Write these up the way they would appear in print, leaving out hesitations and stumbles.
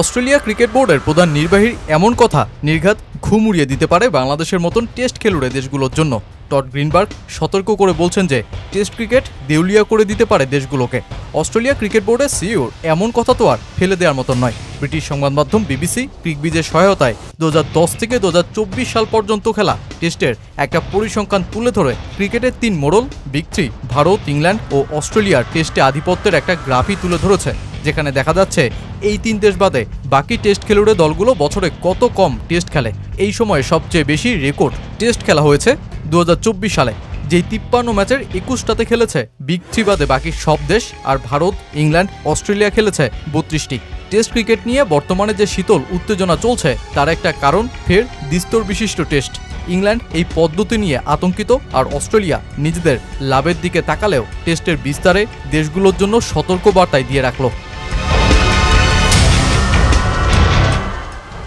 Australia cricket বোর্ডের প্রধান নির্বাহীর এমন কথা নির্ঘাত ঘুম উড়িয়ে দিতে পারে বাংলাদেশের মতন টেস্ট খেলুড়ে দেশগুলোর জন্য। টড গ্রিনবার্গ সতর্ক করে বলছেন যে টেস্ট ক্রিকেট দেউলিয়া করে দিতে পারে দেশগুলোকে। অস্ট্রেলিয়া ক্রিকেট বোর্ডের সিইওর এমন কথা তো আর ফেলে দেওয়ার মতন নয়। ব্রিটিশ সংবাদ মাধ্যম বিবিসি ক্রিকবিজের সহায়তায় 2010 থেকে 2024 সাল পর্যন্ত খেলা টেস্টের একটা পরিসংখ্যান তুলে ধরে ক্রিকেটের 3 মোড়ল বিগ থ্রি ভারত, ইংল্যান্ড ও অস্ট্রেলিয়ার টেস্টে আধিপত্যের একটা গ্রাফই তুলে ধরেছে, যেখানে দেখা যাচ্ছে এই 3 দেশ বাদে বাকি টেস্ট খেলুড়ে দলগুলো বছরে কত কম টেস্ট খেলে। এই সময়ে সবচেয়ে বেশি রেকর্ড টেস্ট খেলা হয়েছে 2024 সালে, যেই 53 ম্যাচের 21টাতে খেলেছে বিগ থ্রি বাদে বাকি সব দেশ, আর ভারত, ইংল্যান্ড, অস্ট্রেলিয়া খেলেছে 32টি। টেস্ট ক্রিকেট নিয়ে বর্তমানে যে শীতল উত্তেজনা চলছে তার একটা কারণ ফের দ্বিস্তর বিশিষ্ট টেস্ট। ইংল্যান্ড এই পদ্ধতি নিয়ে আতঙ্কিত, আর অস্ট্রেলিয়া নিজেদের লাভের দিকে তাকালেও টেস্টের বিস্তারে দেশগুলোর জন্য সতর্কবার্তায় দিয়ে রাখল।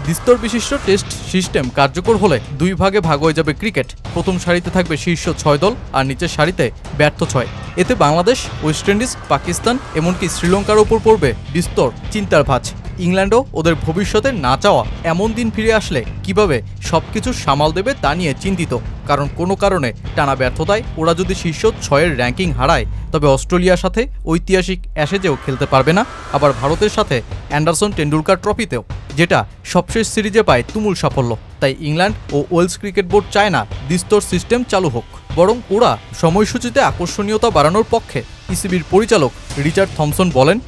দ্বিস্তর বিশিষ্ট টেস্ট সিস্টেম কার্যকর হলে 2 ভাগে ভাগ হয়ে যাবে ক্রিকেট। প্রথম সারিতে থাকবে শীর্ষ 6 দল, আর নিচের সারিতে ব্যর্থ 6। এতে বাংলাদেশ, ওয়েস্ট ইন্ডিজ, পাকিস্তান এমনকি শ্রীলঙ্কার ওপর পড়বে বিস্তর চিন্তার ভাঁজ। ইংল্যান্ডও ওদের ভবিষ্যতে না চাওয়া এমন দিন ফিরে আসলে কিভাবে সবকিছু সামাল দেবে তা নিয়ে চিন্তিত, কারণ কোনো কারণে টানা ব্যর্থতায় ওরা যদি শীর্ষ 6-এর র্যাঙ্কিং হারায় তবে অস্ট্রেলিয়ার সাথে ঐতিহাসিক অ্যাশেজেও খেলতে পারবে না, আবার ভারতের সাথে অ্যান্ডারসন টেন্ডুলকার ট্রফিতেও, যেটা সবশেষ সিরিজে পায় তুমুল সাফল্য। তাই ইংল্যান্ড ও ওয়েলস ক্রিকেট বোর্ড চায় না দ্বিস্তর সিস্টেম চালু হোক, বরং ওরা সময়সূচিতে আকর্ষণীয়তা বাড়ানোর পক্ষে। ইসিবির পরিচালক রিচার্ড থমসন বলেন,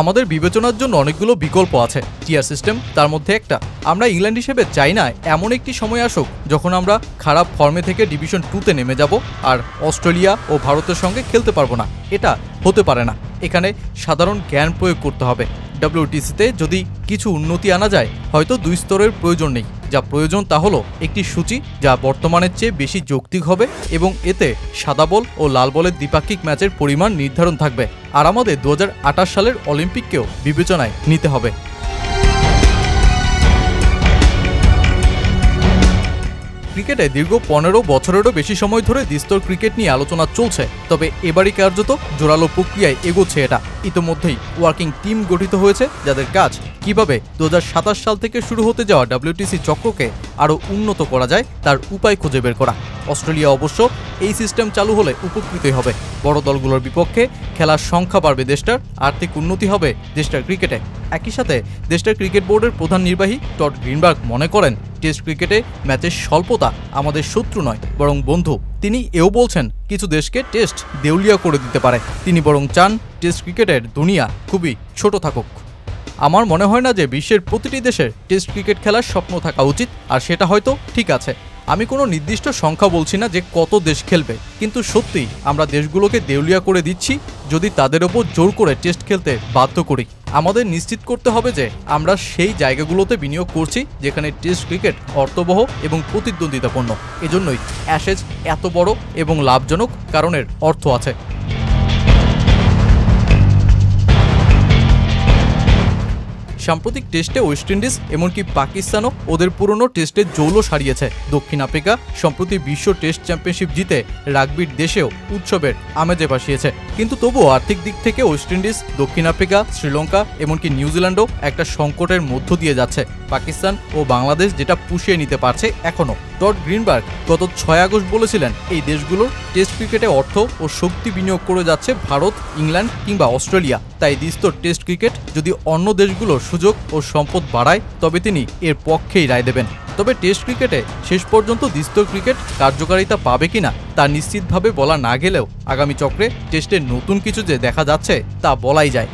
আমাদের বিবেচনার জন্য অনেকগুলো বিকল্প আছে, টিয়ার সিস্টেম তার মধ্যে একটা। আমরা ইংল্যান্ড হিসেবে চাই না এমন একটি সময় আসুক যখন আমরা খারাপ ফর্মে থেকে ডিভিশন 2-তে নেমে যাব আর অস্ট্রেলিয়া ও ভারতের সঙ্গে খেলতে পারবো না। এটা হতে পারে না। এখানে সাধারণ জ্ঞান প্রয়োগ করতে হবে। WTCতে যদি কিছু উন্নতি আনা যায়, হয়তো 2 স্তরের প্রয়োজন নেই। যা প্রয়োজন তা হলো একটি সূচি যা বর্তমানের চেয়ে বেশি যৌক্তিক হবে, এবং এতে সাদা বল ও লাল বলের দ্বিপাক্ষিক ম্যাচের পরিমাণ নির্ধারণ থাকবে। আর আমাদের 2028 সালের অলিম্পিককেও বিবেচনায় নিতে হবে। ক্রিকেটে দীর্ঘ 15 বছরেরও বেশি সময় ধরে দ্বিস্তর ক্রিকেট নিয়ে আলোচনা চলছে, তবে এবারই কার্যত জোরালো প্রক্রিয়ায় এগোচ্ছে এটা। ইতোমধ্যেই ওয়ার্কিং টিম গঠিত হয়েছে, যাদের কাজ কিভাবে 2027 সাল থেকে শুরু হতে যাওয়া WTC চক্রকে আরও উন্নত করা যায় তার উপায় খুঁজে বের করা। অস্ট্রেলিয়া অবশ্য এই সিস্টেম চালু হলে উপকৃতই হবে। বড় দলগুলোর বিপক্ষে খেলার সংখ্যা বাড়বে দেশটার, আর্থিক উন্নতি হবে দেশটার ক্রিকেটে। একই সাথে দেশটার ক্রিকেট বোর্ডের প্রধান নির্বাহী টড গ্রিনবার্গ মনে করেন, টেস্ট ক্রিকেটে ম্যাচের স্বল্পতা আমাদের শত্রু নয়, বরং বন্ধু। তিনি এও বলছেন, কিছু দেশকে টেস্ট দেউলিয়া করে দিতে পারে। তিনি বরং চান টেস্ট ক্রিকেটের দুনিয়া খুবই ছোট থাকুক। আমার মনে হয় না যে বিশ্বের প্রতিটি দেশের টেস্ট ক্রিকেট খেলার স্বপ্ন থাকা উচিত, আর সেটা হয়তো ঠিক আছে। আমি কোনো নির্দিষ্ট সংখ্যা বলছি না যে কত দেশ খেলবে, কিন্তু সত্যি আমরা দেশগুলোকে দেউলিয়া করে দিচ্ছি যদি তাদের ওপর জোর করে টেস্ট খেলতে বাধ্য করি। আমাদের নিশ্চিত করতে হবে যে আমরা সেই জায়গাগুলোতে বিনিয়োগ করছি যেখানে টেস্ট ক্রিকেট অর্থবহ এবং প্রতিদ্বন্দ্বিতাপূর্ণ। এজন্যই অ্যাশেজ এত বড় এবং লাভজনক, কারণের অর্থ আছে। সাম্প্রতিক টেস্টে ওয়েস্ট ইন্ডিজ এমনকি পাকিস্তানও ওদের পুরনো টেস্টের জৌলস হারিয়েছে। দক্ষিণ আফ্রিকা সম্প্রতি বিশ্ব টেস্ট চ্যাম্পিয়নশিপ জিতে রাগবির দেশেও উৎসবের আমেজে ভাসিয়েছে। কিন্তু তবুও আর্থিক দিক থেকে ওয়েস্ট ইন্ডিজ, দক্ষিণ আফ্রিকা, শ্রীলঙ্কা এমনকি নিউজিল্যান্ডও একটা সংকটের মধ্য দিয়ে যাচ্ছে। পাকিস্তান ও বাংলাদেশ যেটা পুষিয়ে নিতে পারছে এখনও। টড গ্রিনবার্গ গত 6 আগস্ট বলেছিলেন, এই দেশগুলোর টেস্ট ক্রিকেটে অর্থ ও শক্তি বিনিয়োগ করে যাচ্ছে ভারত, ইংল্যান্ড কিংবা অস্ট্রেলিয়া। তাই দ্বিস্তর টেস্ট ক্রিকেট যদি অন্য দেশগুলোর সুযোগ ও সম্পদ বাড়ায় তবে তিনি এর পক্ষেই রায় দেবেন। তবে টেস্ট ক্রিকেটে শেষ পর্যন্ত দ্বিস্তর ক্রিকেট কার্যকারিতা পাবে কিনা তা নিশ্চিতভাবে বলা না গেলেও আগামী চক্রে টেস্টের নতুন কিছু যে দেখা যাচ্ছে তা বলাই যায়।